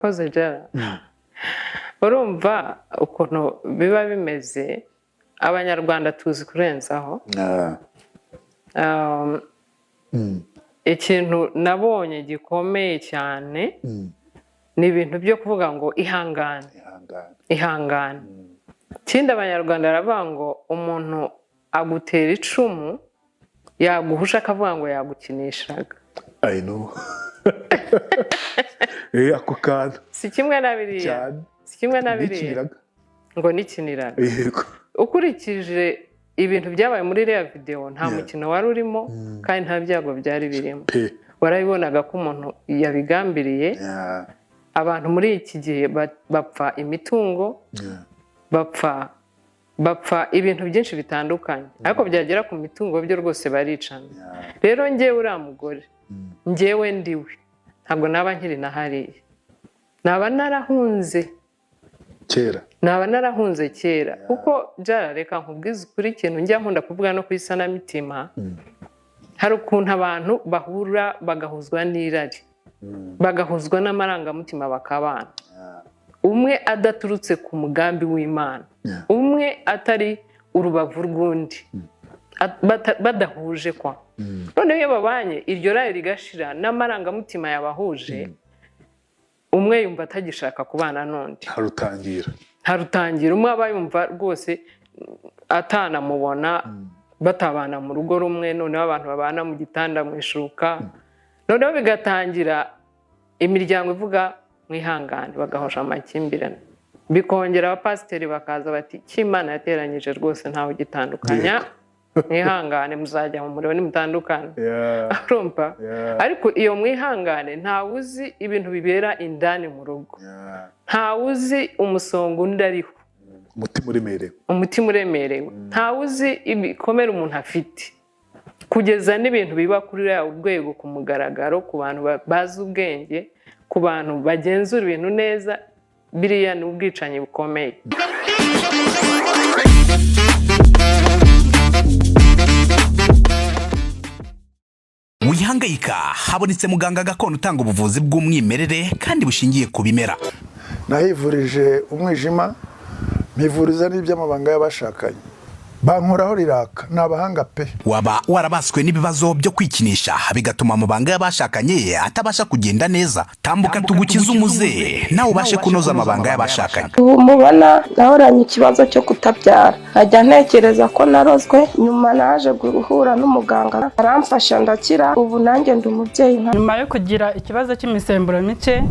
koze jara urumva ukuntu biba bimeze abanyarwanda tuzi kurenzaho ikintu nabonye gikomeye cyane ni ibintu byo kuvuga ngo ihangane kindi abanyarwanda baravuga ngo umuntu agutera icumu yaguhusha akavuga ngo yagukinishaga I know ako kantu si kimwe na biriya si kimwe na biriya ngo nikiniraga ukurikije ibintu byabaye muri iriya video nta mukino wari urimo kandi nta byago byari birimo warabibonaga ko umuntu yabigambiriye abantu muri iki gihe bapfa imitungo bapfa ibintu byinshi bitandukanye ariko byagera ku mitungo byo rwose baricana rero njyewe uriya mugore njyewe ndiwe ntabwo naba nkiri na hariya naba narahunze kera kuko jara reka nkubwize ukuri ikintu njya nkunda kuvuga no ku isanamitima hari ukuntu abantu bahura bagahuzwa n'irari bagahuzwa n'amarangamutima bakabana umwe adaturutse ku mugambi w'Imana umwe atari urubavu rw'undi badahuje kwa none iyo babanye iryo rari rigashira n'amarangamutima yabahuje umwe yumva atagishaka kubana n'undi harutangira umwe aba yumva rwose atanamubona batabana mu rugo rumwe noneho abantu babana mu gitanda mu ishuka noneho bigatangira imiryango ivuga mwihangane bagahosha amakimbirane bikongera abapasiteri bakaza bati cy'Imana yateranyije rwose ntawe gitandukanya mwihangane muzajya mu muriro nimutandukana urumva ariko iyo mwihangane ntawe uzi ibintu bibera indani mu rugo ntawe uzi umusongo undi ariho umutima uremerewe ntawe uzi ibikomere umuntu afite kugeza n'ibintu biba kuri urwego ku mugaragaro ku bantu bazi ubwenge ku bantu bagenzura ibintu neza biriya ni ubwicanyi bukomeye wihangayika habonetse muganga gakondo utanga ubuvuzi bw'umwimerere kandi bushingiye ku bimera nahivurije umwijima mpivuriza n'iby'amabanga y'abashakanye bankoraho riraka nabahanga pe waba warabaswe n'ibibazo byo kwikinisha bigatuma amabanga y'abashakanye atabasha kugenda neza tambuka tugukiza umuze nawe ubashe kunoza amabanga y'abashakanye ubu mubona nahoranye ikibazo cyo kutabyara najya ntekereza ko narozwe nyuma naje guhura n'umuganga aramfasha ndakira ubu nanjye ndi umubyeyi nyuma yo kugira ikibazo cy'imisemburo mike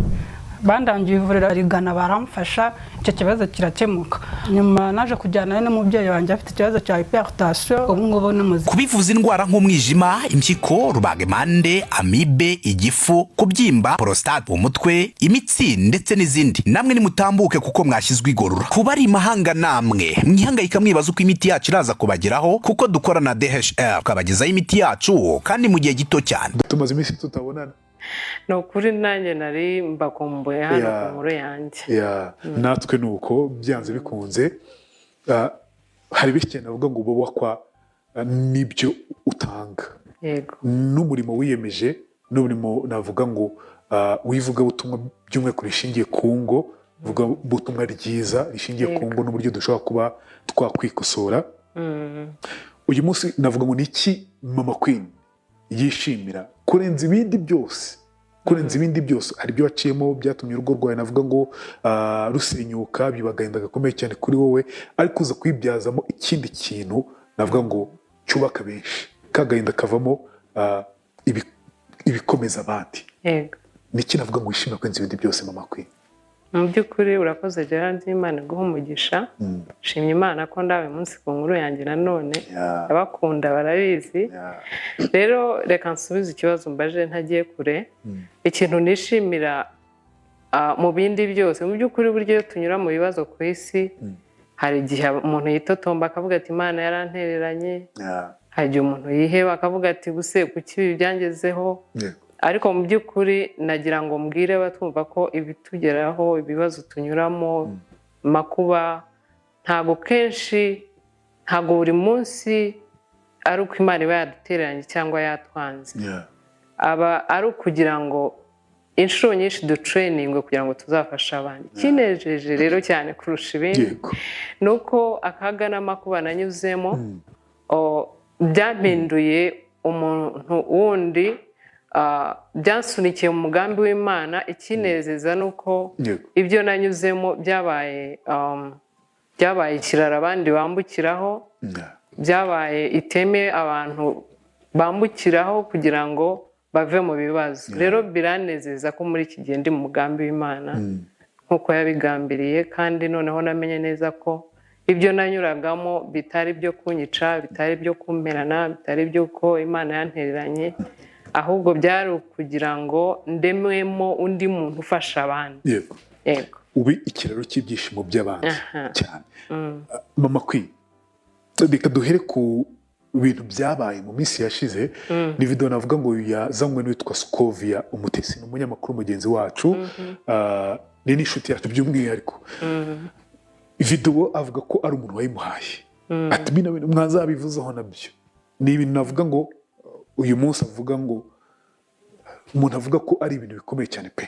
bandangiye ivuriro rigana baramfasha icyo kibazo kirakemuka nyuma naje kujyana n'umubyeyi wanjye afite ikibazo cya hypertension ubu ngubu n'umuzi kubivuza indwara nk'umwijima impyiko rubagimpande amibe igifu kubyimba prostate umutwe imitsi ndetse n'izindi namwe nimutambuke kuko mwashyizwe igorora kuba ari imahanga namwe mwihangayika mwibaza uko imiti yacu iraza kubageraho kuko dukora na DHL tukabagezaho imiti yacu kandi mu gihe gito cyane tumaze iminsi tutabonana no kuri nanjye nari mbakumbuye hano ku nkuru yanjye natwe nuko byanze bikunze hari bishye navuga ngo ububakwa nibyo utanga n'umurimo wiyemeje n'umurimo navuga ngo wivuga butumwa byumwe kurishingiye ku ngo vuga butumwa ryiza rishingiye ku ngo n'uburyo dushobora kuba twakwikosora uyu munsi navuga ngo niki Mama Queen yishimira kurenza ibindi byose hari ibyo waciyemo byatumye urugo rwawe navuga ngo rusenyuka bibagahinda gakomeye cyane kuri wowe ariko uza kwibyazamo ikindi kintu navuga ngo cyubaka benshi kagahinda kavamo ibikomeza abandi niki navuga ngo wishimira kurenza ibindi byose Mama Queen mu by'ukuri urakoze Gerard Imana guha umugisha shimye Imana ko ndawe munsi ku nkuru yanjye nanone abakunda barabizi rero reka nsubize ikibazo mbaje ntagiye kure ikintu nishimira mu bindi byose mu by'ukuri buryo tunyura mu bibazo ku isi hari igihe umuntu yitotomba akavuga ati Imana yarantereranye hari igihe umuntu yiheba akavuga ati guse kuki ibi byangezeho ariko mu by'ukuri nagira ngo mbwire batumva ko ibitugeraho ibibazo tunyuramo makuba ntago kenshi ntago buri munsi ari uko Imana iba yadutereranye cyangwa yatwanze aba ari ukugira ngo inshuro nyinshi dutraining kugira ngo tuzafashe abandi. Kinejeje rero cyane kurusha ibindi nuko akaga n'amakuba nanyuzemo byampinduye umuntu wundi, byansunikiye mu mugambi w'Imana. Ikinezeza nuko ibyo nanyuzemo byabaye ikiraro abandi bambukiraho, byabaye iteme abantu bambukiraho kugira ngo bave mu bibazo. Rero biranezeza ko muri iki gihe ndi mu mugambi w'Imana nk'uko yabigambiriye, kandi noneho namenye neza ko ibyo nanyuragamo bitari byo kunyica, bitari byo kumperana, bitari byo ko Imana yantereranye, ahubwo byari ukugira ngo ndemwemo undi muntu ufasha abandi. Yego. Ubi ikiraro cy'ibyishimo by'abandi cyane. Mama Queen, reka duhere ku bintu byabaye mu minsi yashize. Ni video navuga ngo yazanywe n'uwitwa Scovia Umutesi, n'umunyamakuru mugenzi wacu, ni n'inshuti yacu by'umwihariko. Video avuga ko ari umuntu wayimuhaye, ati bino bintu mwazabivuzeho nabyo. Ni ibintu navuga ngo uyu munsi avuga ngo umuntu avuga ko ari ibintu bikomeye cyane pe,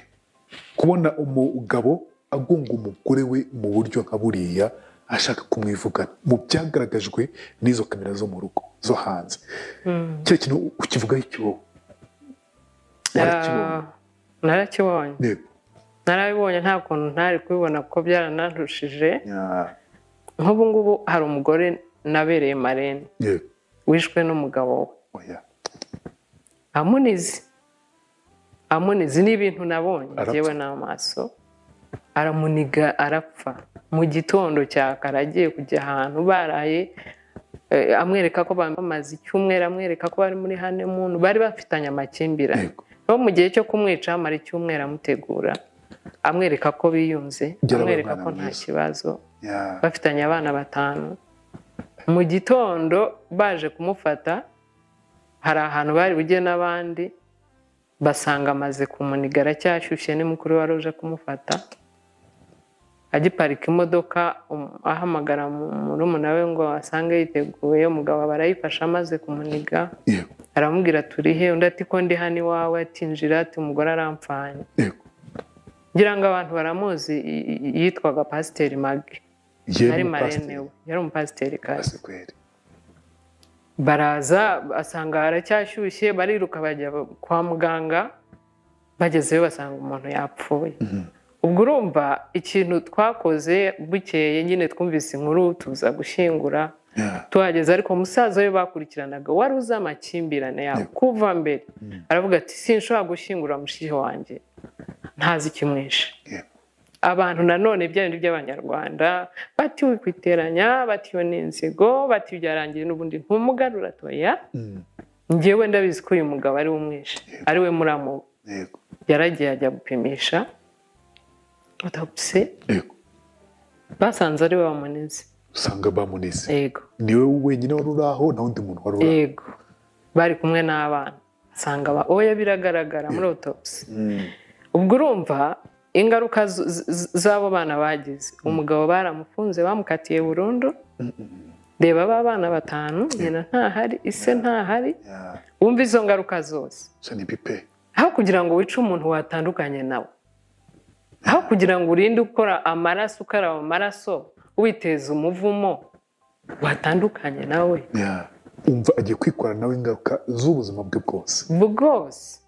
kubona umugabo agunga umugore we mu buryo nka buriya ashaka kumwivugana, mu byagaragajwe n'izo kamera zo mu rugo zo hanze. Cyo kintu ukivugaho iki wowe? Narakibonye. Narabibonye, nta kuntu ntari kubibona ko byaranantushije. Nk'ubu ngubu hari umugore nabereye marene wishwe n'umugabo we. Amunizi n'ibintu nabonye njyewe n'amaso. Aramuniga arapfa mu gitondo cya kare, agiye kujya ahantu baraye, amwereka ko bamaze icyumweru, amwereka ko bari muri honeymoon, bari bafitanye amakimbirane. No mu gihe cyo kumwica amara icyumweru amutegura, amwereka ko biyunze, amwereka ko nta kibazo, bafitanye abana 5. Mu gitondo baje kumufata, hari ahantu bari bujye n'abandi, basanga amaze kumuniga aracyashyushye. Ni mukuru wari uje kumufata, agiparika imodoka, ahamagara murumuna we ngo asange yiteguye. Umugabo barayifasha amaze kumuniga, aramubwira turihe, undi ati ko ndi hano iwawe, atinjira, ati umugore arampfanye. Ngira ngo abantu baramuzi, yitwaga Pasiteri Magi, yari marene we, yari umupasiteri kazi. Baraza asanga aracyashyushye, bariruka bajya kwa muganga, bagezeyo basanga umuntu yapfuye. Ubwo urumva ikintu twakoze, bukeye nyine twumvise inkuru tuza gushyingura, tuhageze. Ariko umusaza we bakurikiranaga wari uzi amakimbirane yabo kuva mbere, aravuga ati sinshobora gushyingura mushiki wanjye ntazi ikimwishe. Abantu nanone byari by'Abanyarwanda bati wikwiteranya, bati yo n'inzigo, bati byarangiye n'ubundi ntumugarura toya. Njyewe ndabizi ko uyu mugabo ari umwishe, ari we muramu. Yaragiye ajya gupimisha autopsy, basanze ari we wamunize. Usanga bamunize. Niwe wenyine wari uraho, nta wundi muntu wari uraho? Yego, bari kumwe n'abana. Asanga oya biragaragara muri autopsy. Ubwo urumva ingaruka z'abo bana bagize. Umugabo baramufunze, bamukatiye burundu. Reba aba bana 5, nyina ntahari, ise ntahari. Wumva izo ngaruka zose. Aho kugira ngo wice umuntu watandukanye nawe, aho kugira ngo urinde ukora amaraso, ukaraba amaraso, witeza umuvumo watandukanye nawe. Umva agiye kwikora nawe ingaruka z'ubuzima bwe bwose.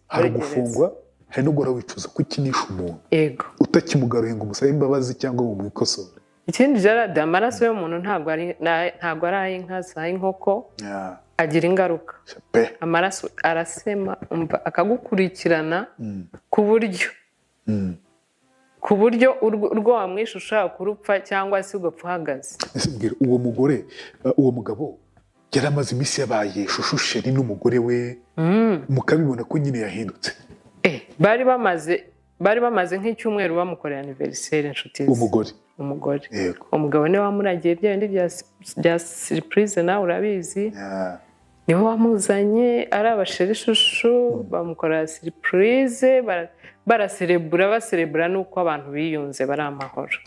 Hari gufungwa, hari no guhora wicuza ko ukinisha umuntu, utakimugaruye ngo umusabe imbabazi cyangwa ngo mwikosore. Ikindi jarade, amaraso y'umuntu ntabwo ari ay'inka, si ay'inkoko, agira ingaruka. Amaraso arasema, umva akagukurikirana ku buryo urwo wamwishe ushaka kurupfa cyangwa se ugapfa uhagaze. Uwo mugore, uwo mugabo yari amaze iminsi yabaye shushusheri n'umugore we, mukabibona ko nyine yahindutse. Bari bamaze nk'icyumweru bamukorera anniversaire inshuti ze. Umugore. Umugabo niwe wamuragiye bya bindi bya surprise, nawe urabizi. Niwe wamuzanye, ari abasheri shushu, bamukorera surprise, baserebura nuko abantu biyunze bari amahoro.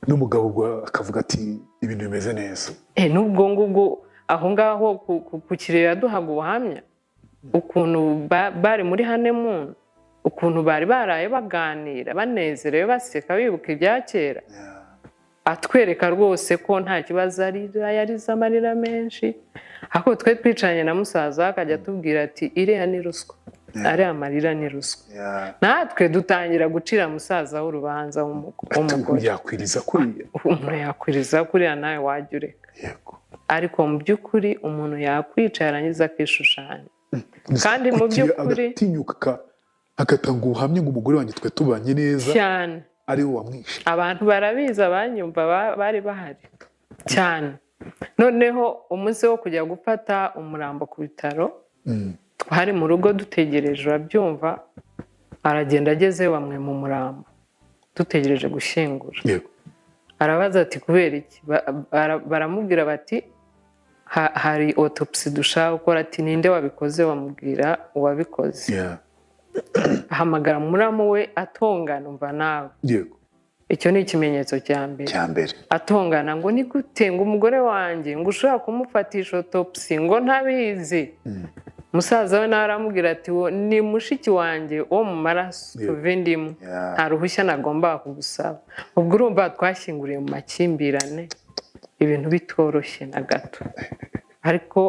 N'umugabo akavuga ati ibintu bimeze neza. N'ubwo ngubwo aho ngaho ku kirere duhaga ubuhamya ukuntu bari muri honeymoon, ukuntu bari baraye baganira banezerewe baseka bibuka ibya kera, atwereka rwose ko nta kibazo arira, yarize amarira menshi. Ariko twe twicaranye na musaza akajya atubwira ati iriya ni ruswa, ariya amarira ni ruswa. Natwe dutangira gucira musaza w'urubanza w'umugore. Yakwiriza kuriya, umuntu yakwiriza kuriya nawe wajya ureka. Ariko mu by'ukuri umuntu yakwica yarangiza akishushanya, kandi mu by'ukuri agatinyuka agatanga ubuhamya ngo umugore wanjye twe tubanye neza cyane, ari we wamwishe. Abantu barabizi, abanyumva bari bahari cyane. Noneho umunsi wo kujya gufata umurambo ku bitaro, twari mu rugo dutegereje, urabyumva, aragenda ageze bamwe mu murambo dutegereje gushyingura. Arabaza ati kubera iki? Baramubwira bati hari autopsy dushaka gukora. Ati ninde wabikoze? Bamubwira uwabikoze. Ahamagara muramu we atongana, umva nawe. Icyo ni ikimenyetso cya mbere. Atongana ngo ni gute ngo umugore wanjye ngo ushobora kumufatisha autopsy ngo ntabizi. Musaza we nawe aramubwira ati ni mushiki wanjye wo mu maraso tuve ndimu, nta ruhushya nagomba kugusaba. Ubwo urumva twashyinguriye mu makimbirane, ibintu bitoroshye na gato. Ariko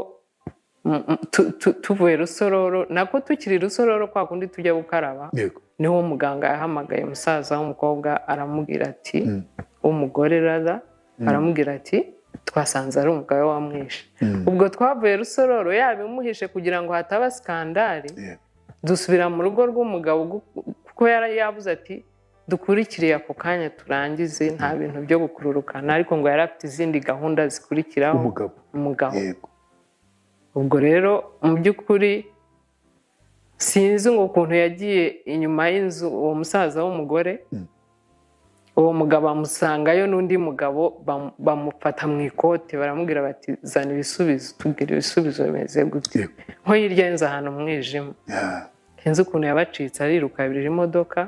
tuvuye Rusororo, nako tukiri Rusororo kwa kundi tujya gukaraba, niho muganga yahamagaye musaza w'umukobwa aramubwira ati umugore rada, aramubwira ati twasanze ari umugabo wamwishe. Ubwo twavuye Rusororo yabimuhishe kugira ngo hataba skandali, dusubira mu rugo rw'umugabo kuko yari yavuze ati dukurikiriye ako kanya turangize, nta bintu byo gukururukana. Ariko ngo yari afite izindi gahunda zikurikiraho umugabo. Ubwo rero mu by'ukuri sinzi ngo ukuntu yagiye inyuma y'inzu uwo musaza w'umugore, uwo mugabo amusangayo n'undi mugabo, bamufata mu ikote baramubwira bati zana ibisubizo, tubwira ibisubizo bimeze gute. Nko hirya y'inzu ahantu mu mwijima, sinzi ukuntu yabacitse, ariruka yabirira imodoka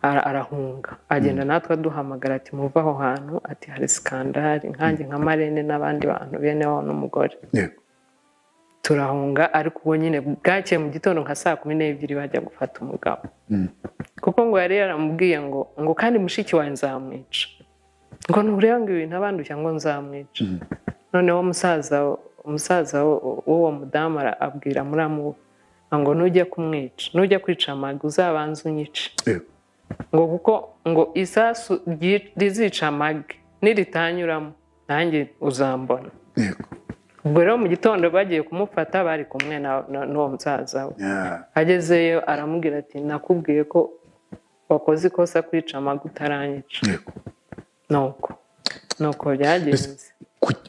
arahunga, agenda natwe aduhamagara ati muve aho hantu, ati hari skandali, nkanjye nka Marene n'abandi bantu bene wabo n'umugore. Turahunga, ariko ubwo nyine bwakeye mu gitondo nka 12:00 bajya gufata umugabo, kuko ngo yari yaramubwiye ngo kandi mushiki wawe nzamwica, ngo ntureba ngo ibintu abandushya ngo nzamwica. Noneho umusaza w'uwo mudamu abwira muramu ngo nujya kumwica, nujya kwica Magi uzabanza unyice, ngo kuko ngo isasu rizica Magi niritanyuramo nanjye uzambona. Ubwo rero mu gitondo bagiye kumufata bari kumwe n'uwo musaza we. Agezeyo aramubwira ati nakubwiye ko wakoze ikosa kwica Magi utaranyica. Nuko byagenze.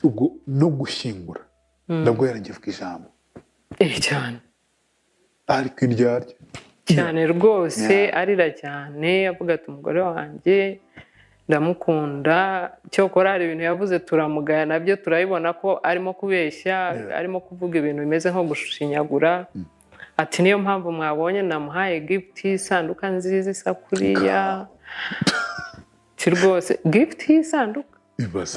Ubwo no gushyingura nabwo yarangiye ku ijambo cyane, ariko iryarya cyane rwose, arira cyane avuga ati umugore wanjye ndamukunda. Cyokora hari ibintu yavuze turamugaya, nabyo turabibona ko arimo kubeshya, arimo kuvuga ibintu bimeze nko gushinyagura. Ati niyo mpamvu mwabonye namuhaye gift y'isanduka nziza isa kuriya. Rwose gift y'isanduka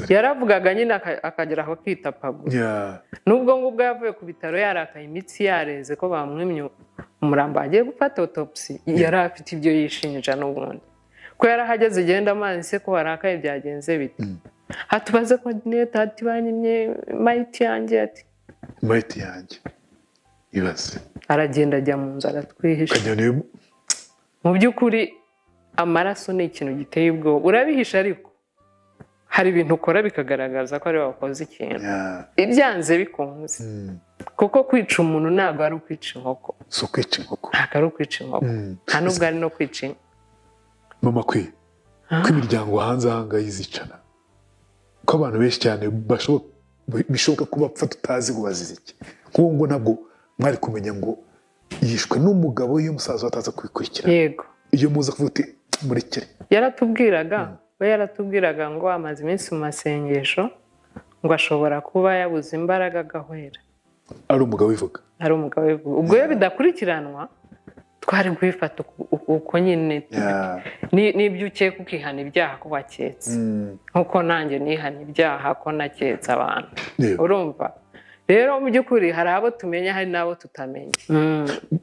yaravugaga nyine akagera aho akitapagura. Nubwo ngubwo yavuye ku bitaro yarakaye, imitsi yareze ko bamwimye umurambo agiye gufata autopsy, yari afite ibyo yishinja n'ubundi ko yarahageze igenda amazi se ko warakaye byagenze bite. Hatubaze coordinator ati banyimye mayiti yanjye, ati mayiti yanjye ibaze. Aragenda ajya mu nzu aratwihisha. Mu by'ukuri amaraso ni ikintu giteye ubwoba, urabihisha ariko hari ibintu ukora bikagaragaza ko ari wakoze ikintu, ibyanze bikunze. Kuko kwica umuntu ntabwo ari ukwica inkoko, si ukwica inkoko, ntabwo ari ukwica inkoko, nta nubwo ari no kwica inka. Mama kwe ko imiryango hanze ahanga yizicana, ko abantu benshi cyane bishoboka ko bapfa tutazi ngo bazize iki. Kuko ngo ntabwo mwari kumenya ngo yishwe n'umugabo iyo musaza ataza kubikurikira. Yego, iyo muza kuvuga uti murekere. Yaratubwiraga ngo amaze iminsi mu masengesho, ngo ashobora kuba yabuze imbaraga agahwera. Ari umugabo wivuga. Ubwo iyo bidakurikiranwa twari kubifata uko nyine, n'ibyo ukeka ukihana ibyaha ko waketse, nkuko nanjye nihana ibyaha ko naketse abantu. Urumva rero mu by'ukuri hari abo tumenya hari n'abo tutamenya.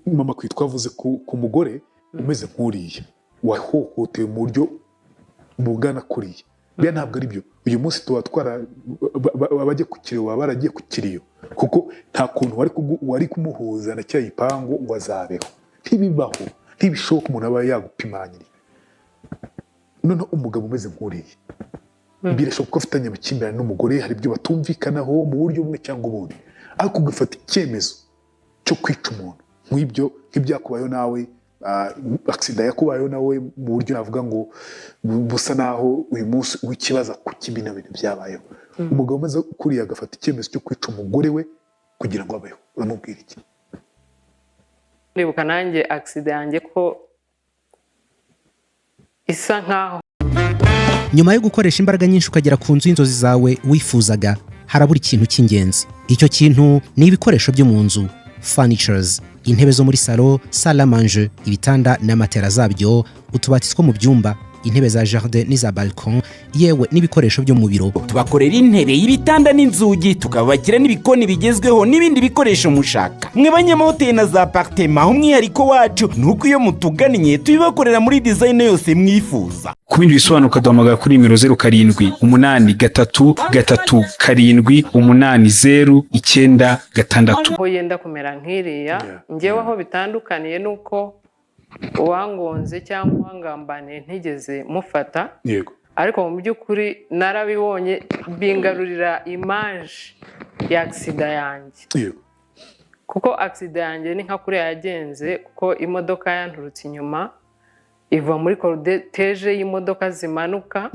Mama twavuze ku mugore umeze nk'uriya wahohotewe mu buryo bugana kuriya, bya ntabwo ari byo. Uyu munsi tuba abajya ku kiriyo baba baragiye ku kiriyo, kuko nta kuntu wari kumuhuza na cya gipangu ngo azabeho. Ntibibaho, ntibishoboka umuntu aba yagupimanyiriye. Noneho umugabo umeze nk'uriya birashoboka ko afitanye amakimbirane n'umugore, hari ibyo batumvikanaho mu buryo bumwe cyangwa ubundi, ariko ugafata icyemezo cyo kwica umuntu nk'ibyakubayeho nawe, accident yakubayeho nawe mu buryo navuga ngo busa naho uyu munsi w'ikibazo kuki bino bintu byabayeho. Umugabo umeze kuriya agafata icyemezo cyo kwica umugore we kugira ngo abeho, uramubwira iki? Ndibuka nanjye accident yanjye ko isa nkaho nyuma yo gukoresha imbaraga nyinshi ukagera ku nzu y'inzozi zawe wifuzaga, harabura ikintu cy'ingenzi. Icyo kintu ni ibikoresho byo mu nzu, furnitures, intebe zo muri salo, salle à manger, ibitanda n'amatera zabyo, utubati two mu byumba, intebe za jardin n'iza balcon, yewe n'ibikoresho byo mu biro. Tubakorera intebe, ibitanda n'inzugi, tukabakira n'ibikoni bigezweho n'ibindi bikoresho mushaka. Mwe banyamahoteli na za appartement, umwihariko wacu nuko iyo mutugannye tubibakorera muri design yose mwifuza. Ku bindi bisobanuka duhamagara kuri nimero 0783380986. Aho yenda kumera nk'iriya, njyewe aho bitandukaniye nuko uwangonze cyangwa uwangambaniye ntigeze mufata. Yego. Ariko mu by'ukuri narabibonye bingarurira image ya accident yanjye. Yego. Kuko accident yanjye ni nka kuri yagenze, kuko imodoka yanturutse inyuma iva muri cortege y'imodoka zimanuka.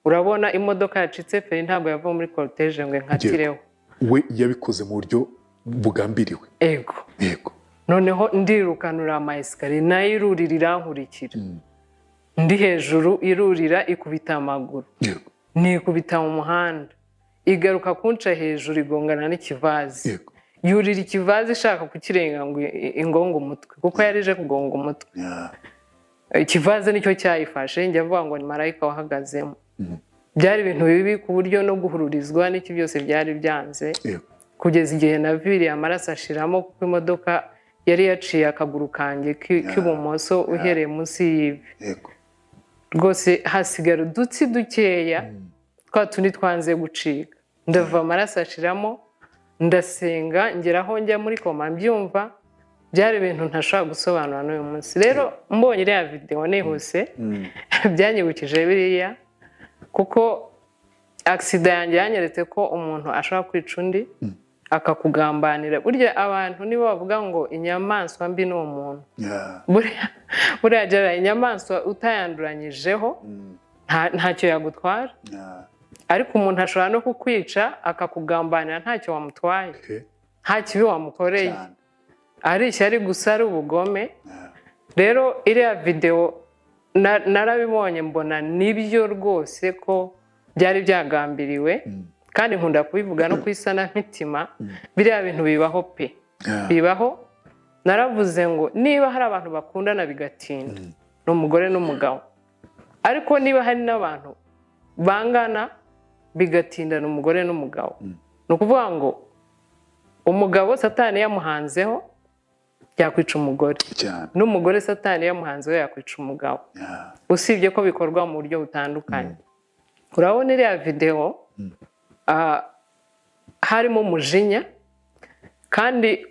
Urabona imodoka yacitse feri ntabwo yava muri cortege ngo nkatireho. We yabikoze mu buryo bugambiriwe. Yego. Yego. Noneho ndirukanura ama esikariye nayo irurira irankurikira. Ndi hejuru irurira ikubita amaguru. Yego. Nikubita mu muhanda. Igaruka kunca hejuru igongana n'ikivazi. Yego. Yurira ikivazi ishaka kukirenga ngo ingonga umutwe, kuko yarije kugonga umutwe. Ikivazi nicyo cyayifashe, njya avuga ngo ni marayika wahagazemo. Byari ibintu bibi ku buryo no guhururizwa n'iki byose byari byanze. Kugeza igihe naviriye amaraso ashiramo, kuko imodoka yari yaciye akaguru kanjye k'ibumoso uhereye munsi y'ivi. Rwose hasigara udutsi dukeya twa tundi twanze gucika. Ndava amaraso ashiramo, ndasenga ngeraho njya muri koma mbyumva. Byari ibintu ntashobora gusobanura n'uyu munsi. Rero mbonye iriya video nihuse byanyibukije biriya, kuko accident yanjye yanyeretse ko umuntu ashobora kwica undi akakugambanira. Burya abantu nibo bavuga ngo inyamaswa mbi ni umuntu. Buriya jara inyamaswa utayanduranyijeho ntacyo yagutwara. Ariko umuntu ashobora no kukwica akakugambanira ntacyo wamutwaye, nta kibi wamukoreye, ari ishyari gusa ari ubugome. Rero iriya video narabibonye mbona nibyo rwose ko byari byagambiriwe, kandi nkunda kubivuga no kwisana mitima. Biriya bintu bibaho pe, bibaho. Naravuze ngo niba hari abantu bakundana bigatinda n'umugore n'umugabo, ariko niba hari n'abantu bangana bigatinda n'umugore n'umugabo, ni ukuvuga ngo umugabo Satani yamuhanzeho yakwica umugore, n'umugore Satani yamuhanzeho yakwica umugabo. Usibye ko bikorwa mu buryo butandukanye. Urabona iriya video harimo umujinya, kandi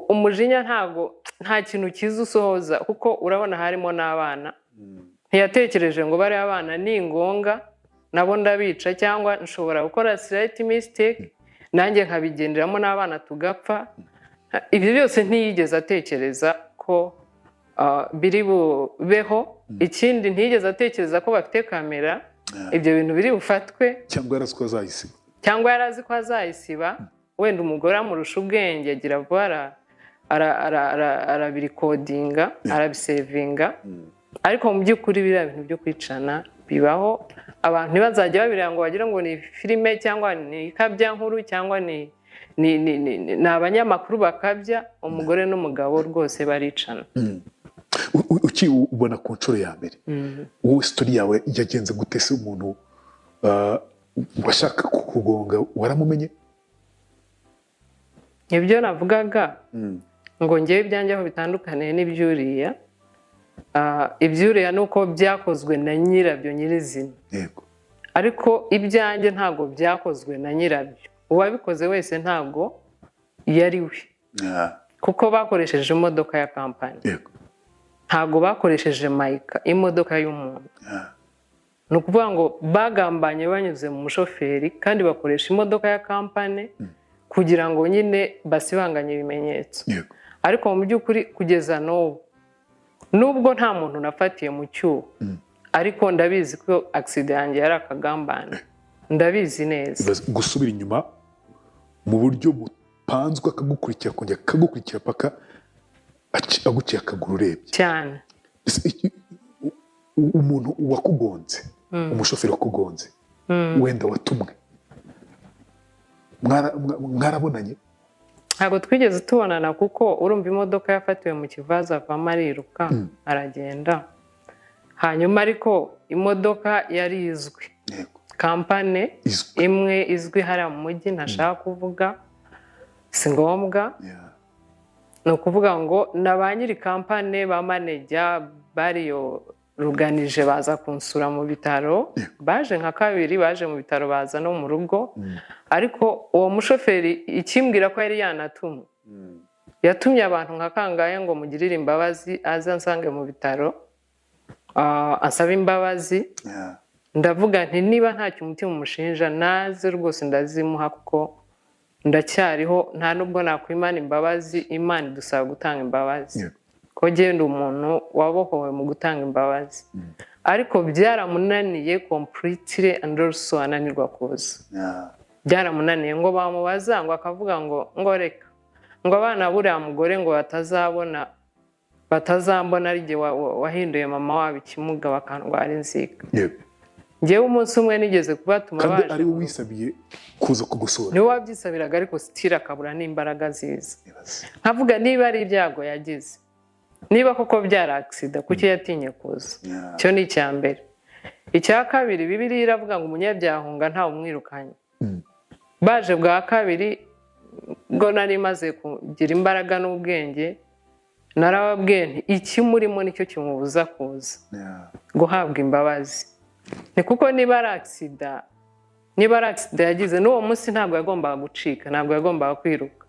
umujinya nta kintu cyiza usohoza, kuko urabona harimo n'abana. Ntiyatekereje ngo bari abana ni ingonga nabo ndabica, cyangwa nshobora gukora slight mistake nanjye nkabigenderamo n'abana tugapfa. Ibyo byose ntiyigeze atekereza ko biri bubeho. Ikindi ntiyigeze atekereza ko bafite kamera, ibyo bintu biri bufatwe, cyangwa yarazi ko azayisiba. Wenda umugore amurusha ubwenge, agira vuba arabirikodinga, arabisevinga. Ariko mu by'ukuri biriya bintu byo kwicana bibaho. Abantu ntibazajya babireba ngo bagira ngo ni filime, cyangwa ni ikabya nkuru, cyangwa ni abanyamakuru bakabya. Umugore n'umugabo rwose baricana. Uki ubona ku nshuro ya mbere, wowe story yawe yagenze gute? Se umuntu washaka kukugonga waramumenye? ibyo navugaga ngo ngewe ibyanjye aho bitandukaniye n'ibyuriya, ibyuriya ni uko byakozwe na nyirabyo nyirizina, ariko ibyanjye ntabwo byakozwe na nyirabyo, uwabikoze wese ntabwo yari we, kuko bakoresheje imodoka ya kampani, ntabwo bakoresheje mayika, imodoka y'umuntu. ni ukuvuga ngo bagambanye banyuze mu mushoferi kandi bakoresha imodoka ya kampani kugira ngo nyine basibanganye ibimenyetso. Ariko mu by'ukuri kugeza n'ubu nubwo nta muntu nafatiye mu cyuho, ariko ndabizi ko accident yanjye yari akagambane, ndabizi neza. Gusubira inyuma mu buryo bupanzwe akagukurikira kongera akagukurikira paka aguciye akaguru urebye cyane. Umuntu wakugonze, umushoferi wakugonze, wenda watumwe, mwarabonanye? Ntabwo twigeze tubonana kuko urumva imodoka yafatiwe mu kivaza avamo ariruka aragenda. Hanyuma ariko imodoka yari izwi, kampani imwe izwi hariya mu mujyi ntashaka kuvuga, si ngombwa. Ni ukuvuga ngo na ba nyiri kampani ba manejya bariyo ruganije baza kunsura mu bitaro, baje nka kabiri, baje mu bitaro baza no mu rugo. Ariko uwo mushoferi ikimbwira ko yari yanatumwe, yatumye abantu nka kangahe ngo mugirire imbabazi aza nsange mu bitaro, asaba imbabazi. Ndavuga nti niba ntacyo umutima umushinja naze rwose ndazimuha kuko ndacyariho, nta nubwo nakwimana imbabazi, Imana idusaba gutanga imbabazi. Ko genda umuntu wabohowe mu gutanga imbabazi. Ariko byaramunaniye completely and also ananirwa kuza. Byaramunaniye ngo bamubaza ngo akavuga ngo reka ngo abana buriya mugore ngo batazambona ari jye wahinduye mama wabo ikimuga bakandwara inzika. Ngewe umunsi umwe nigeze kubatuma baje. Kandi ari wisabiye kuza kugusura. Ni wabyisabiraga ariko stira kabura n'imbaraga ziza. Nkavuga niba ari ibyago yagize, niba koko byara accident kuki yatinye kuza. Cyo ni icyambere. Icya kabiri Bibiliya iravuga ngo umunyabyahunga nta umwirukanye. Baje bwa kabiri ngo nari maze kugira imbaraga n'ubwenge, narababwiye nti iki murimo nicyo kimubuza kuza guhabwa imbabazi. Ni kuko niba ari accident yagize n'uwo munsi ntabwo yagombaga gucika, ntabwo yagombaga kwiruka.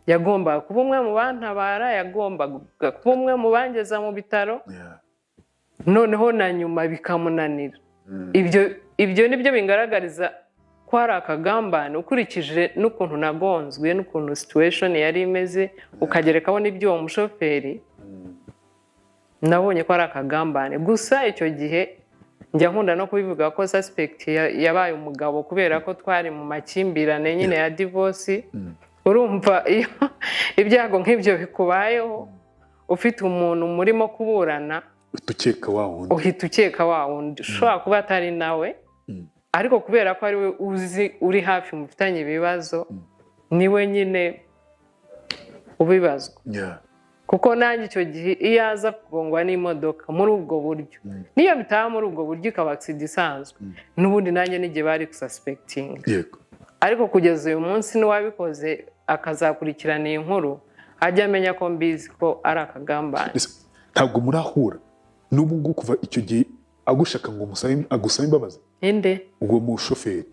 Yagombaga kuba umwe mu bantabara, yagombaga kuba umwe mu bangeza mu bitaro, noneho na nyuma bikamunanira. Ibyo nibyo bingaragariza ko hari akagambane ukurikije n'ukuntu nagonzwe, n'ukuntu situation yari imeze, ukagerekaho n'ibyo uwo mushoferi, nabonye ko ari akagambane. Gusa icyo gihe njya nkunda no kubivuga ko suspect yabaye umugabo kubera ko twari mu makimbirane nyine ya divorce. Urumva iyo ibyago nk'ibyo bikubayeho ufite umuntu murimo kuburana, uhita ukeka wa wundi ushobora kuba atari nawe, ariko kubera ko ari we uzi uri hafi mufitanye ibibazo, niwe nyine ubibazwa. Kuko nanjye icyo gihe iyo aza kugongwa n'imodoka muri ubwo buryo, niyo bitaba muri ubwo buryo ikaba accident isanzwe, n'ubundi nanjye n'igihe bari gususpecting. Ariko kugeza uyu munsi n'uwabikoze akazakurikirana iyi nkuru ajya amenya ko mbizi ko ari akagambane. Ntabwo murahura n'ubu ngubu kuva icyo gihe agushaka ngo agusabe imbabazi? Inde? Uwo mushoferi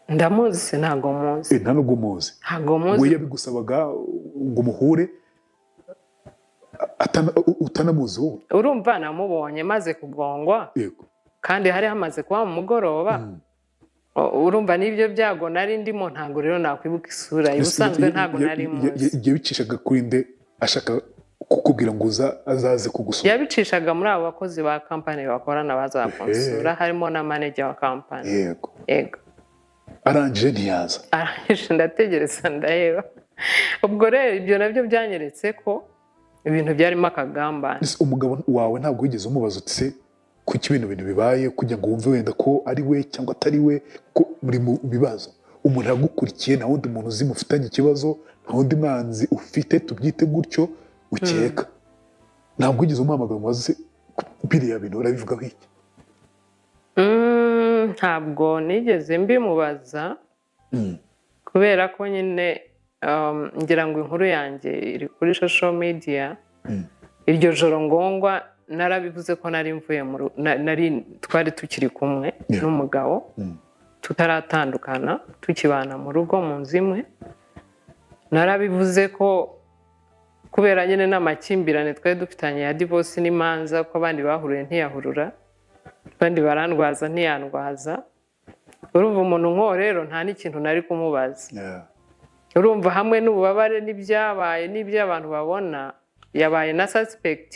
ndamuzi? Ntabwo muzi. Nta nubwo muzi? Ntabwo muzi. We yabigusabaga ngo muhure utanamuzi wowe? Urumva namubonye maze kugongwa, kandi hari hamaze kuba mu mugoroba. Urumva n'ibyo byago nari ndimo, ntabwo rero nakwibuka isura ubusanzwe, ntabwo nari muzi. Igihe bicishaga kuri nde ashaka kukubwira ngo azaze kugusura? Yabicishaga muri abo bakozi ba kampani bakorana baza kunsura, harimo na manager wa kampani. Yego. Arangije ntiyaza? Arangije ndategereza ndaheba. Ubwo rero ibyo nabyo byanyeretse ko ibintu byarimo akagambane. Umugabo wawe ntabwo wigeze umubaza utse kuki ibintu bibaye, kugira ngo wumve wenda ko ari we cyangwa atari we, ko muri mu bibazo? Umuntu yagukurikiye, nta wundi muntu uzi mufitanye ikibazo, nta wundi mwanzi ufite, tubyite gutyo, ukeka. Ntabwo wigeze umuhamagara umubaze biriya bintu urabivugaho iki? Ntabwo nigeze mbimubaza kubera ko nyine ngira ngo inkuru yanjye iri kuri social media iryo joro ngongwa narabivuze ko nari mvuye twari tukiri kumwe n'umugabo tutaratandukana tukibana mu rugo mu nzu imwe narabivuze ko kubera nyine n'amakimbirane twari dufitanye ya divorce n'imanza ko abandi bahuruye ntiyahurura abandi barandwaza ntiyandwaza urumva umuntu nk'uwo rero nta n'ikintu nari kumubaza urumva hamwe n'ububabare n'ibyabaye n'ibyo abantu babona yabaye na suspect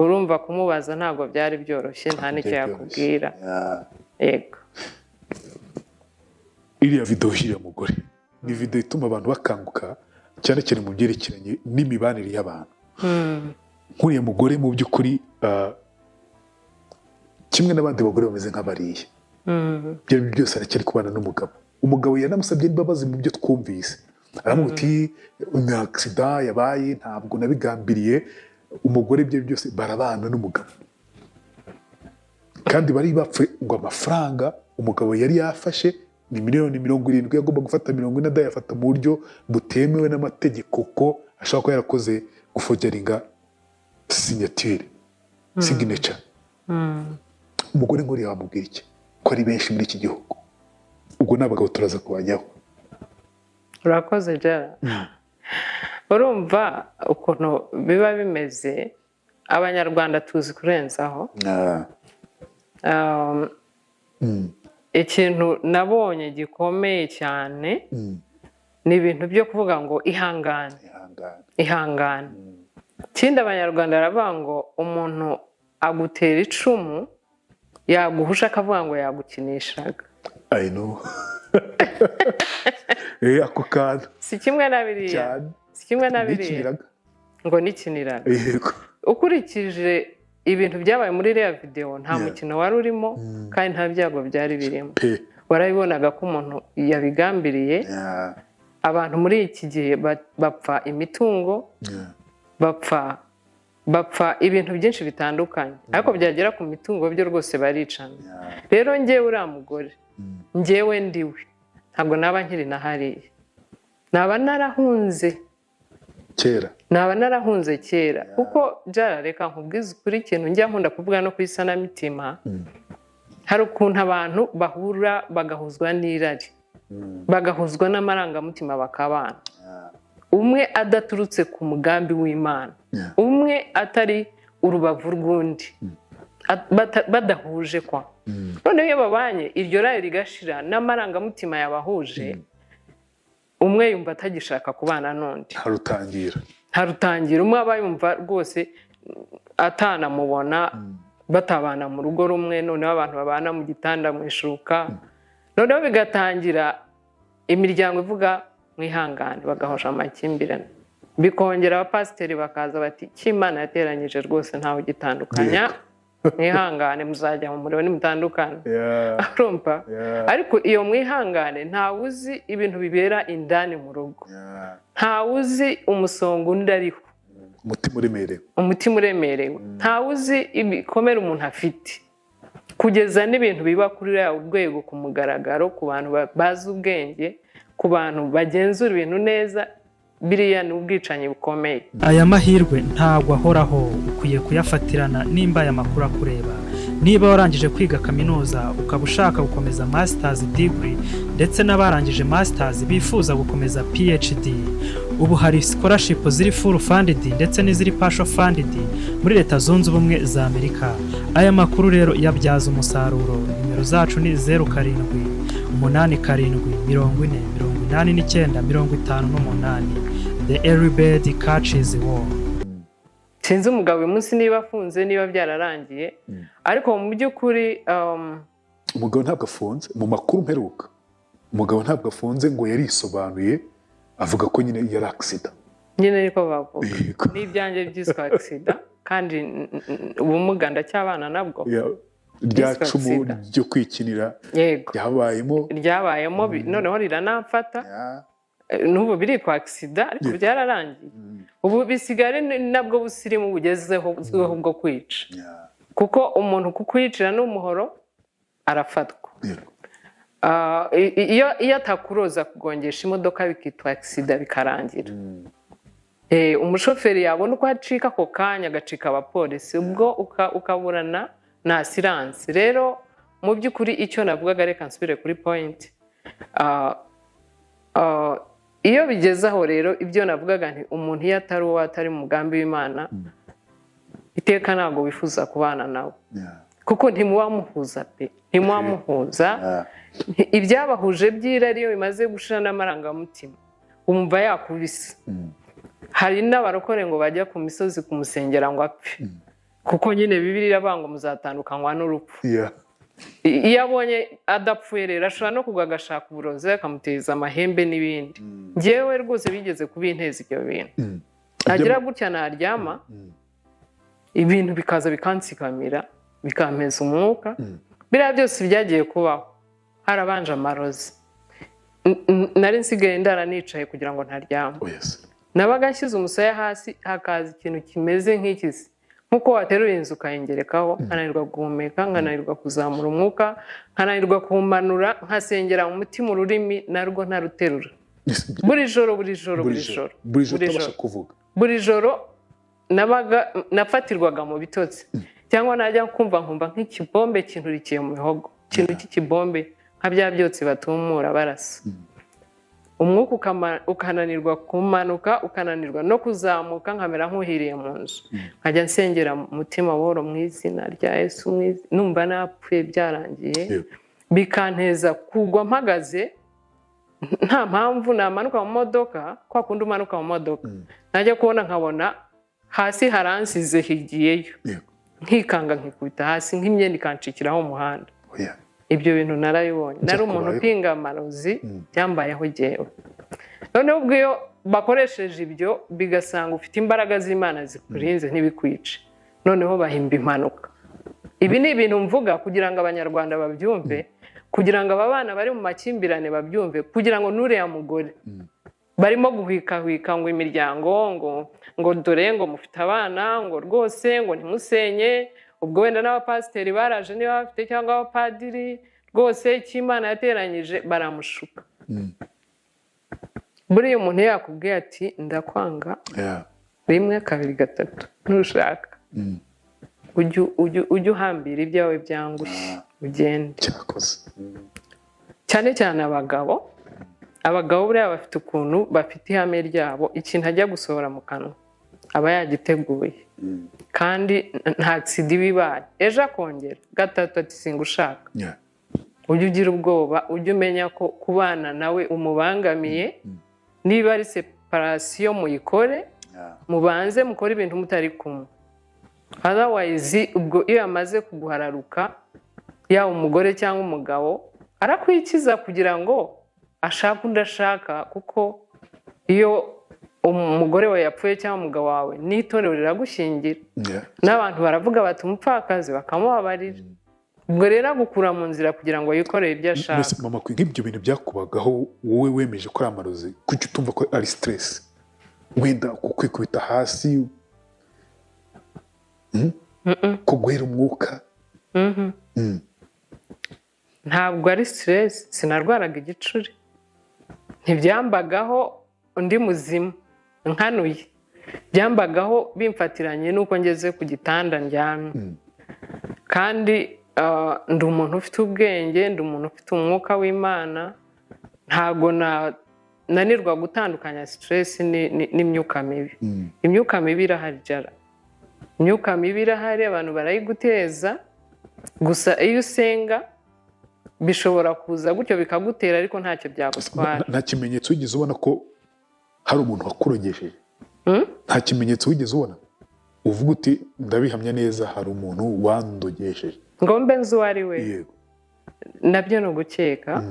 urumva kumubaza ntabwo byari byoroshye nta n'icyo yakubwira yego iriya video y'iriya mugore ni video ituma abantu bakanguka cyane cyane mu byerekeranye n'imibanire y'abantu nk'uriya mugore mu by'ukuri kimwe n'abandi bagore bameze nk'abariye byari byose aracyari kubana n'umugabo umugabo yanamusabye imbabazi mu byo twumvise aramuha uti ni accident yabaye ntabwo nabigambiriye umugore bye byose barabana n'umugabo kandi bari bapfuye ngo amafaranga umugabo yari yafashe ni miliyoni 70 yagomba gufata 40 adayafata mu buryo butemewe n'amategeko ko ashobora kuba yarakoze gufogeringa signature umugore ngo yamubwira iki ko ari benshi muri iki gihugu ubwo n'abagabo turaza kubajyaho urakoze jara urumva ukuntu biba bimeze abanyarwanda tuzi kurenzaho ikintu nabonye gikomeye cyane ni ibintu byo kuvuga ngo ihangane ikindi abanyarwanda baravuga ngo umuntu agutera icumu yaguhusha akavuga ngo yagukinishaga I know ako kantu si kimwe na biriya ngo nikiniraga ukurikije ibintu byabaye muri iriya video nta mukino wari urimo kandi nta byago byari birimo warabibonaga ko umuntu yabigambiriye abantu muri iki gihe bapfa imitungo bapfa ibintu byinshi bitandukanye ariko byagera ku mitungo byo rwose baricana rero njyewe uriya mugore njyewe ndiwe ntabwo naba nkiri na hariya naba narahunze kera kuko jara reka nkubwize ukuri ikintu njya nkunda kuvuga no ku isanamitima hari ukuntu abantu bahura bagahuzwa n'irari bagahuzwa n'amarangamutima bakabana umwe adaturutse ku mugambi w'Imana umwe atari urubavu rw'undi badahuje kwa noneho iyo babanye iryo rari rigashira n'amarangamutima yabahuje umwe yumva atagishaka kubana n'undi harutangira umwe aba yumva rwose atanamubona batabana mu rugo rumwe noneho abantu babana mu gitanda mu ishuka noneho bigatangira imiryango ivuga mwihangane bagahosha amakimbirane bikongera abapasiteri bakaza bati cy'Imana yateranyije rwose ntawe gitandukanya mwihangane muzajya mu muriro nimutandukana urumva ariko iyo mwihangane ntawe uzi ibintu bibera indani mu rugo ntawe uzi umusongo undi ariho umutima uremerewe ntawe uzi ibikomere umuntu afite kugeza n'ibintu biba kuri urwego ku mugaragaro ku bantu bazi ubwenge ku bantu bagenzura ibintu neza biriya ni ubwicanyi bukomeye aya mahirwe ntabwo ahoraho ukwiye kuyafatirana nimba aya makuru akureba niba warangije kwiga kaminuza ukaba ushaka gukomeza masters degree ndetse n'abarangije masters bifuza gukomeza PhD ubu hari scholarship ziri full funded ndetse n'iziri partial funded muri Leta Zunze Ubumwe za Amerika aya makuru rero yabyaza umusaruro nimero zacu ni 0787408958 The Early Bird Catches Worm. Sinzi umugabo uyu munsi niba afunze niba byararangiye ariko mu by'ukuri umugabo ntabwo afunze mu makuru mperuka umugabo ntabwo afunze ngo yarisobanuye avuga ko nyine yari accident nyine niko bavuga n'ibyanjye byiswe accident kandi ubumuga ndacyabana nabwo rya cumu ryo kwikinira ryabayemo noneho riranamfata n'ubu biri kwa accident ariko byararangiye ubu bisigare nabwo busirimu bugezeho bwo kwica kuko umuntu kukwicira n'umuhoro arafatwa iyo atakuroza kugongesha imodoka bikitwa accident bikarangira. Umushoferi yabona uko acika ako kanya agacika abapolisi ubwo ukaburana na asiranse. Rero mu by'ukuri icyo navugaga reka nsubire kuri point, iyo bigeze aho rero ibyo navugaga nti umuntu iyo atari uwo atari mu mugambi w'Imana iteka ntabwo wifuza kubana nawe kuko ntimuwamuhuza pe, ntimuwamuhuza. Ibyabahuje by'irari iyo bimaze gushira n'amarangamutima umva yakubise. Hari n'abarokore ngo bajya ku misozi kumusengera ngo apfe kuko nyine Bibiliya iravuga ngo muzatandukanywa n'urupfu. Iyo abonye adapfuye rero ashobora no kugwa agashaka uburozi akamuteza amahembe n'ibindi. Njyewe rwose bigeze kubinteza ibyo bintu, agira gutya naryama ibintu bikaza bikansikamira bikampeza umwuka. Biriya byose byagiye kubaho harabanje amarozi. Nari nsigaye ndara nicaye kugira ngo ntaryama. Nabaga nshyize umusaya hasi hakaza ikintu kimeze nk'ikisi, nkuko wateruye inzu ukayingerekaho, nkananirwa guhumeka, nkananirwa kuzamura umwuka, nkananirwa kumanura, nkasengera mu mutima ururimi narwo ntaruterura. Buri joro nabaga nafatirwaga mu bitotsi, cyangwa najya kumva nkumva nk'ikibombe kinturikiye mu mihogo, ikintu cy'ikibombe nka bya byotsi batumura barasa. Umwuka ukananirwa kumanuka, ukananirwa no kuzamuka, nkamera nk'uhiriye mu nzu. Nkajya nsengera mu mutima woro mu izina rya Yesu, numva napfuye byarangiye, bikanteza kugwa mpagaze nta mpamvu. Namanuka mu modoka, kwa kundi umanuka mu modoka najya kubona nkabona hasi haransize higiyeyo, nkikanga nkikubita hasi nk'imyenda ikancikiraho umuhanda. Ibyo bintu narabibonye, nari umuntu upinga amarozi byambayeho jyewe. Noneho ubwo iyo bakoresheje ibyo bigasanga ufite imbaraga z'Imana zikurinze ntibikwice, noneho bahimba impanuka. Ibi ni ibintu mvuga kugira ngo abanyarwanda babyumve, kugira ngo aba bana bari mu makimbirane babyumve, kugira ngo n'uriya mugore barimo guhwikahwika ngo imiryango ngo dore ngo mufite abana ngo rwose ngo ntimusenye, ubwo wenda n'abapasiteri baraje niba bafite cyangwa abapadiri, rwose icy'Imana yateranyije baramushuka. Buriya umuntu yakubwiye ati ndakwanga 1 2 3 ntushaka, ujye uhambira ibyawe byangushye ugende. Cyane cyane abagabo buriya bafite ukuntu bafite ihame ryabo, ikintu ajya gusohora mu kanwa aba yagiteguye kandi nta accident bibaye ejo akongera gatatu ati singushaka. Ujye ugira ubwoba, ujye umenya ko kubana nawe umubangamiye. Niba ari separation muyikore, mubanze mukore ibintu mutari kumwe. Otherwise ubwo iyo amaze kuguhararuka yaba umugore cyangwa umugabo arakwikiza kugira ngo ashaka undashaka, kuko iyo umugore wawe yapfuye cyangwa umugabo wawe n'itorero riragushyingira. N'abantu baravuga bati umupfakazi bakamubabarira. Ubwo rero gukura mu nzira kugira ngo yikorere ibyo ashaka. Mama, nk'ibyo bintu byakubagaho wowe wemeje ko ari amarozi, kuki utumva ko ari stress? Wenda kwikubita hasi, kuguhera umwuka? Ntabwo ari stress, sinarwaraga igicuri, ntibyambagaho undi muzima nkanuye, byambagaho bimfatiranye nuko ngeze ku gitanda ndyamye. Kandi ndi umuntu ufite ubwenge, ndi umuntu ufite umwuka w'Imana, ntago nanirwa gutandukanya stress n'imyuka mibi. Imyuka mibi irahari jara, imyuka mibi irahari, abantu barayiguteza. Gusa iyo usenga bishobora kuza gutyo bikagutera, ariko ntacyo byagutwara. Nta kimenyetso wigeze ubona ko hari umuntu wakurogesheje? Nta kimenyetso wigeze ubona uvuga uti ndabihamya neza hari umuntu wandogesheje? Ngo mbe nzi uwo ari we? Nabyo ni ugukeka,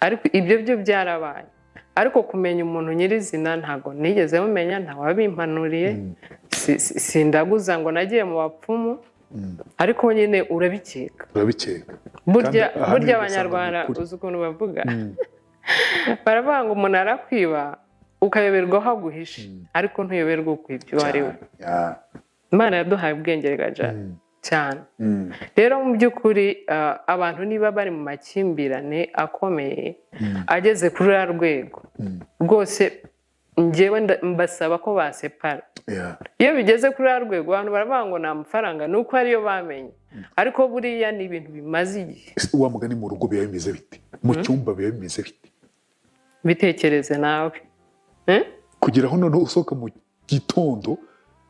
ariko ibyo byo byarabaye. Ariko kumenya umuntu nyirizina ntago nigeze mumenya, ntawabimpanuriye. Sindaguza ngo nagiye mu bapfumu, ariko nyine urabikeka. Burya abanyarwanda uzi ukuntu bavuga, baravuga ngo umuntu arakwiba ukayoberwa aho aguhishe, ariko ntuyoberwa uko ibyo ari we. Imana yaduhaye ubwenge gajana, cyane. Rero mu by'ukuri abantu niba bari mu makimbirane akomeye ageze kuri uriya rwego rwose njyewe mbasaba ko basepara. Iyo bigeze kuri uriya rwego abantu baravuga ngo ni amafaranga ni uko ariyo bamenye, ariko buriya ni ibintu bimaze igihe. Wa mugani mu rugo biba bimeze bite, mu cyumba biba bimeze bite? Bitekereze nawe kugira aho noneho usohoka mu gitondo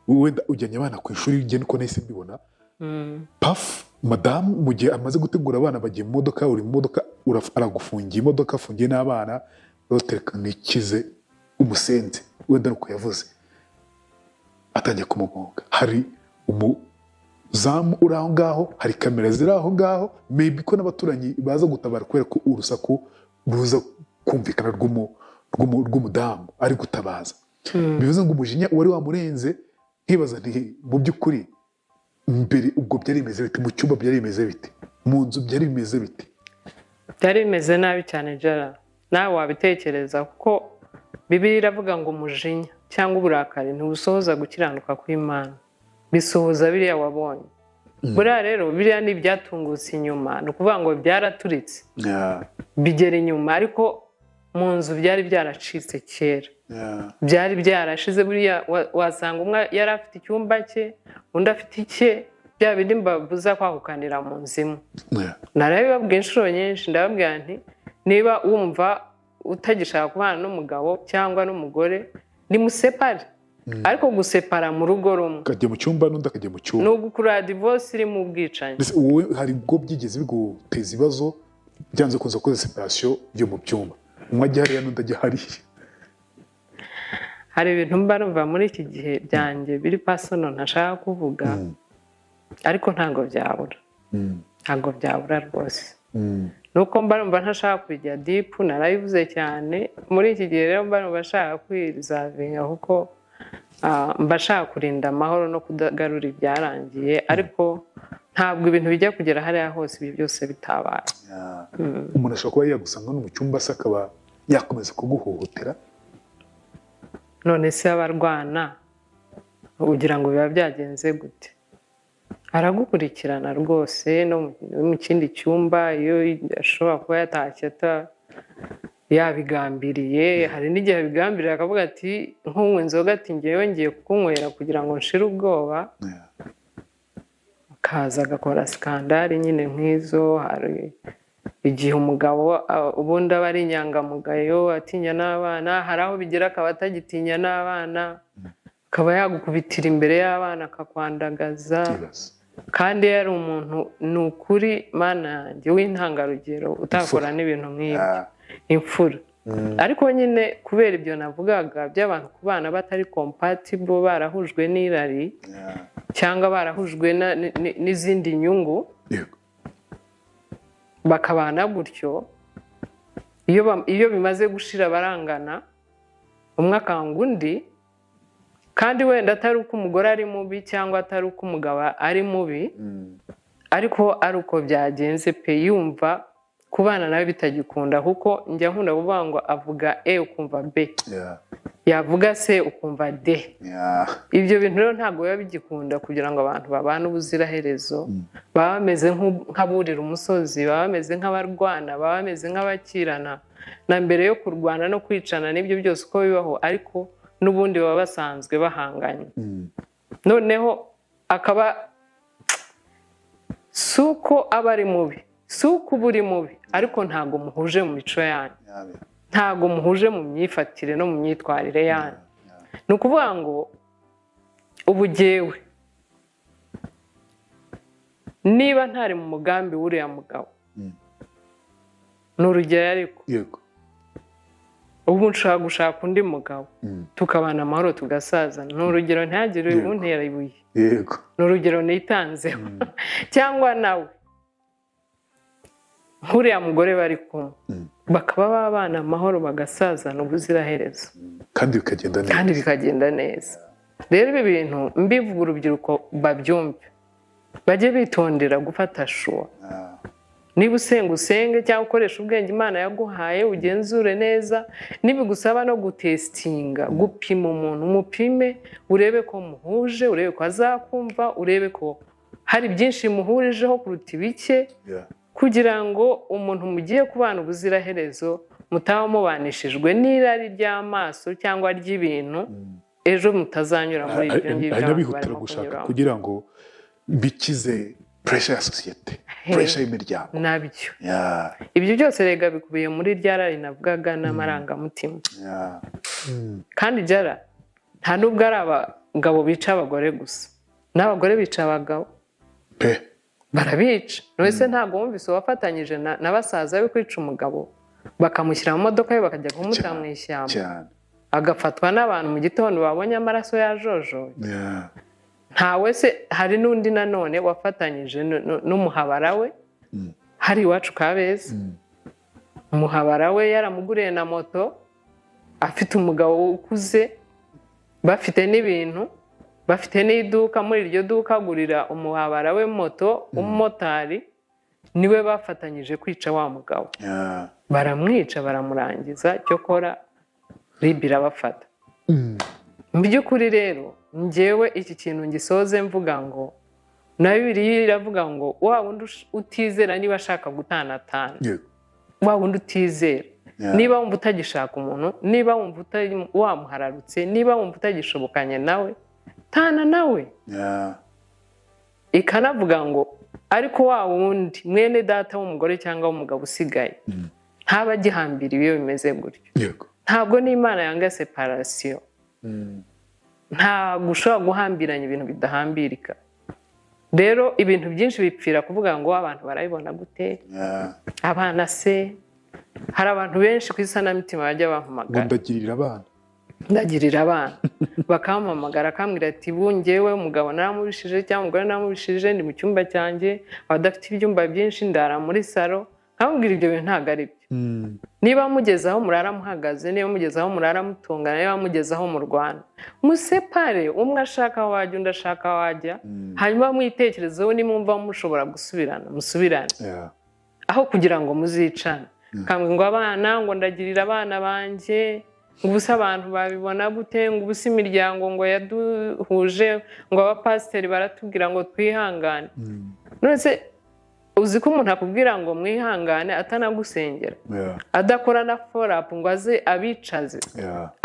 wenda ujyanye abana ku ishuri, ugenda uko nahise mbibona pafu madamu mu gihe amaze gutegura abana bagiye mu modoka, uri mu modoka aragufungiye imodoka, afungiye n'abana, rotereka nikize umusenzi wenda nuko yavuze, atangiye kumugonga. Hari umuzamu uri aho ngaho, hari kamera ziri aho ngaho, maybe ko n'abaturanyi baza gutabara kubera ko urusaku ruza kumvikana rw'umudamu ari gutabaza. Bivuze ngo umujinya wari wamurenze. Nkibaza nti mu by'ukuri mbere ubwo byari bimeze bite, mu cyumba byari bimeze bite, mu nzu byari bimeze bite? Byari bimeze nabi cyane Jara, nawe wabitekereza kuko Bibiliya iravuga ngo umujinya cyangwa uburakari ntibusohoza gukiranuka kw'Imana, bisohoza biriya wabonye. Buriya rero biriya ni ibyatungutse inyuma, ni ukuvuga ngo byaraturitse bigera inyuma, ariko mu nzu byari byaracitse kera. Byari byarashize. Buriya wasanga umwe yari afite icyumba cye, undi afite icye, bya bindi mbabuza kwahukanira mu nzu imwe. Narabibabwiye inshuro nyinshi, ndababwira nti niba wumva utagishaka kubana n'umugabo cyangwa n'umugore nimusepare, ariko gusepara mu rugo rumwe, akajya mu cyumba n'undi akajya mu cyumba, ni ugukura divorce iri mu bwicanyi. Wowe hari ubwo byigeze biguteza ibibazo byanze kuza koza separation yo mu byumba, umwe ajya hariya n'undi ajya hariya? Hari ibintu mba numva muri iki gihe byanjye biri personal ntashaka kuvuga, ariko ntabwo byabura, ntabwo byabura rwose. Nuko mba numva ntashaka kujya deep, narabivuze cyane muri iki gihe. Rero mba numva nshaka kwirizavinga kuko mba nshaka kurinda amahoro no kudagarura ibyarangiye, ariko ntabwo ibintu bijya kugera hariya hose ibi byose bitabaye. Umuntu ashobora kuba yagusanga no mu cyumba se akaba yakomeza kuguhohotera. None se abarwana ugira ngo biba byagenze gute? Aragukurikirana rwose no mu kindi cyumba, iyo ashobora kuba yatashye yabigambiriye. Hari n'igihe abigambiriye akavuga ati nk'unywa inzoga ati ngewe ngiye kukunywera kugira ngo nshire ubwoba, akaza agakora skandari nyine nk'izo. Hari igihe umugabo ubundi aba ari inyangamugayo, atinya n'abana, hari aho bigera akaba atagitinya n'abana, akaba yagukubitira imbere y'abana akakwandagaza. Kandi yari umuntu ni ukuri mana yanjye w'intangarugero, utakora n'ibintu nk'ibyo, imfura. Ariko nyine kubera ibyo navugaga by'abantu kubana batari compatible, barahujwe n'irari cyangwa barahujwe n'izindi nyungu, bakabana gutyo, iyo bimaze gushira barangana, umwe akanga undi, kandi wenda atari uko umugore ari mubi cyangwa atari uko umugabo ari mubi, ariko ari uko byagenze pe, yumva kubana nawe bitagikunda. Kuko njya nkunda kuvuga ngo avuga ukumva B, yavuga C ukumva D. Ibyo bintu rero ntabwo biba bigikunda kugira ngo abantu babane ubuziraherezo. Baba bameze nk'aburira umusozi, baba bameze nk'abarwana, baba bameze nk'abakirana, na mbere yo kurwana no kwicana n'ibyo byose uko bibaho, ariko n'ubundi baba basanzwe bahanganye. Noneho akaba si uko aba ari mubi, si uko uba uri mubi, ariko ntabwo muhuje mu mico yanyu, ntabwo muhuje mu myifatire no mu myitwarire yanyu. Ni ukuvuga ngo ubu jyewe niba ntari mu mugambi w'uriya mugabo, ni urugero ariko ubu nshaka gushaka undi mugabo tukabana amahoro tugasazana, ni urugero ntihagire untera ibuye, ni urugero nitanzeho. Cyangwa nawe nk'uriya mugore bari kumwe, bakaba babana amahoro bagasazana ubuziraherezo, kandi bikagenda neza. Rero ibi bintu mbivuga urubyiruko babyumve, bajye bitondera gufata shuwa. Niba usenga usenge cyangwa ukoresha ubwenge Imana yaguhaye, ugenzure neza. Nibigusaba no gutestinga, gupima umuntu, umupime urebe ko muhuje, urebe ko azakumva, urebe ko hari byinshi muhurijeho kuruta ibike kugira ngo umuntu mugiye kubana ubuziraherezo mutaba mubanishijwe n'irari ry'amaso cyangwa ry'ibintu ejo mutazanyura muri ibyo ngibyo bihutira gushaka kugira ngo bikize pressure ya societe pressure y'imiryango nabyo ibyo byose rega bikubiye muri rya rari navugaga n'amarangamutima kandi jara nta nubwo ari abagabo bica abagore gusa n'abagore bica abagabo barabica wese ntabwo wumvise wafatanyije na basaza be kwica umugabo bakamushyira mu modoka ye bakajya kumuta mu ishyamba agafatwa n'abantu mu gitondo babonye amaraso yajojoye ntawe se hari n'undi nanone wafatanyije n'umuhabara we hari iwacu Kabeza umuhabara we yaramuguriye na moto afite umugabo ukuze bafite n'ibintu bafite n'iduka muri iryo duka agurira umuhabara we moto umumotari niwe bafatanyije kwica wa mugabo baramwica baramurangiza cyokora ribira bafata mu by'ukuri rero njyewe iki kintu ngisoze mvuga ngo na Bibiliya iravuga ngo wa wundi utizera niba ashaka gutanatana wa wundi utizera niba wumva utagishaka umuntu niba wumva wamuhararutse niba wumva utagishobokanye nawe tana nawe ikanavuga ngo ariko wa wundi mwene data w'umugore cyangwa w'umugabo usigaye ntaba agihambira iyo bimeze gutyo ntabwo n'Imana yanga separation ntabwo ushobora guhambiranya ibintu bidahambirika rero ibintu byinshi bipfira kuvuga ngo abantu barabibona gute abana se hari abantu benshi ku isanamitima bajya bampamagara ndagirira abana bakampamagara akambwira ati bungewe umugabo naramubishije cyangwa umugore naramubishije ndi mu cyumba cyanjye abadafite ibyumba byinshi ndara muri salo nkabwira ibyo bintu ntabwo ari byo niba mugezaho murara muhagaze niba mugezaho murara mutungana niba mugezaho mu Rwanda musepare umwe ashaka aho wajya undi ashaka aho wajya hanyuma mwitekerezeho nimwumva mushobora gusubirana musubirane aho kugira ngo muzicane kambwe ngo abana ngo ndagirira abana banjye ngo ubusa abantu babibona gute ngo ubusa imiryango ngo yaduhuje ngo abapasiteri baratubwira ngo twihangane none uzi ko umuntu akubwira ngo mwihangane atanagusengera adakora na follow-up ngo aze abicaze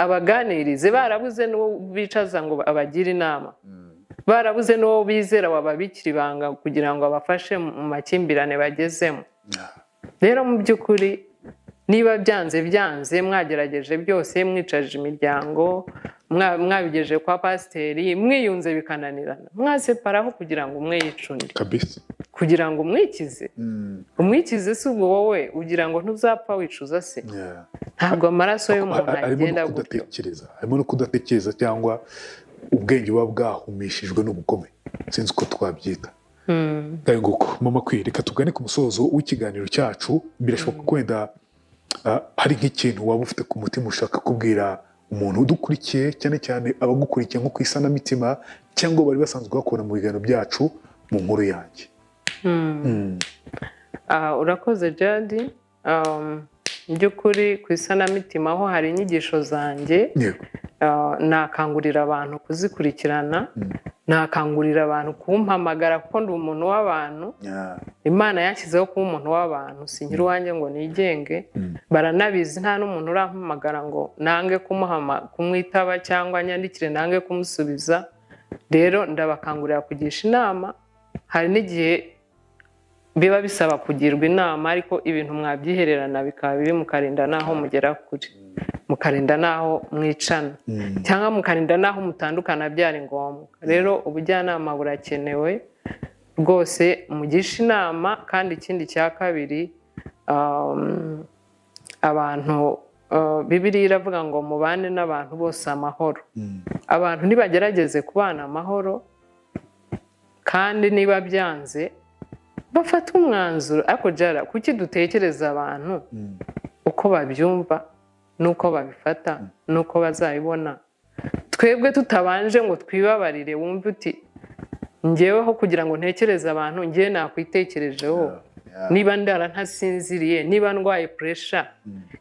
abaganirize barabuze n'uwo bicaza ngo abagire inama barabuze n'uwo bizera wababikira ibanga kugira ngo abafashe mu makimbirane bagezemo rero mu by'ukuri niba byanze mwagerageje byose mwicaje imiryango mwabigeje kwa pasiteri mwiyunze bikananirana mwaseparaho kugira ngo umwe yicundi kugira ngo umwikize si ubwo wowe ugira ngo ntuzapfa wicuza se ntabwo amaraso y'umuntu agenda gutyo harimo no kudatekereza cyangwa ubwenge buba bwahumishijwe n'ubugome sinzi uko twabyita nguko mama reka tugane ku musozo w'ikiganiro cyacu birashoboka ko wenda hari nk'ikintu waba ufite ku mutima ushaka kubwira umuntu udukurikiye cyane cyane abagukurikiye nko ku isanamitima cyangwa bari basanzwe bakora mu biganiro byacu mu nkuru yanjye urakoze Jadi by'ukuri ku isanamitima aho hari inyigisho zanjye nakangurira abantu kuzikurikirana nakangurira abantu kumpamagara kuko ndi umuntu w'abantu Imana yashyizeho kuba umuntu w'abantu sinkiri uwanjye ngo nigenge baranabizi nta n'umuntu urampamagara ngo nange kumwitaba cyangwa nyandikire nange kumusubiza rero ndabakangurira kugisha inama hari n'igihe biba bisaba kugirwa inama ariko ibintu mwabyihererana bikaba bibi mukarinda naho mugera kure mukarinda naho mwicana cyangwa mukarinda naho mutandukana byari ngombwa rero ubujyanama burakenewe rwose mugisha inama kandi ikindi cya kabiri abantu Bibiliya iravuga ngo mubane n'abantu bose amahoro abantu nibagerageze kubana amahoro kandi niba byanze bafata umwanzuro ariko jara kuki dutekereza abantu uko babyumva nuko babifata nuko bazabibona twebwe tutabanje ngo twibabarire wumve uti njyeweho kugira ngo ntekereze abantu njye nakwitekerejeho niba ndara ntasinziriye niba ndwaye pressure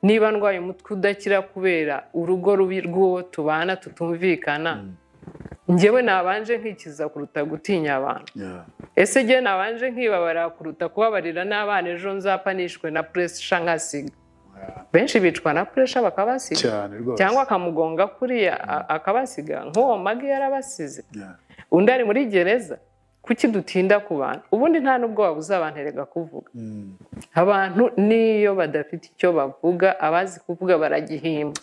niba ndwaye umutwe udakira kubera urugo rubi rw'uwo tubana tutumvikana njyewe nabanje nkikiza kuruta gutinya abantu. Ese njye nabanje nkibabara kuruta kubabarira n'abana ejo nzapfa nishwe na pressure nkasiga. Benshi bicwa na pressure bakabasiga cyangwa akamugonga kuriya akabasiga nk'uwo Magi yarabasize. Undi ari muri gereza, kuki dutinda ku bantu? Ubundi nta nubwo wabuza abantu erega kuvuga. Abantu niyo badafite icyo bavuga, abazi kuvuga baragihimba.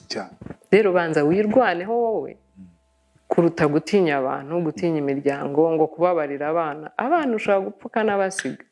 Rero banza wirwaneho wowe kuruta gutinya abantu, gutinya imiryango, ngo kubabarira abana. Abana ushobora gupfuka n'abasiga.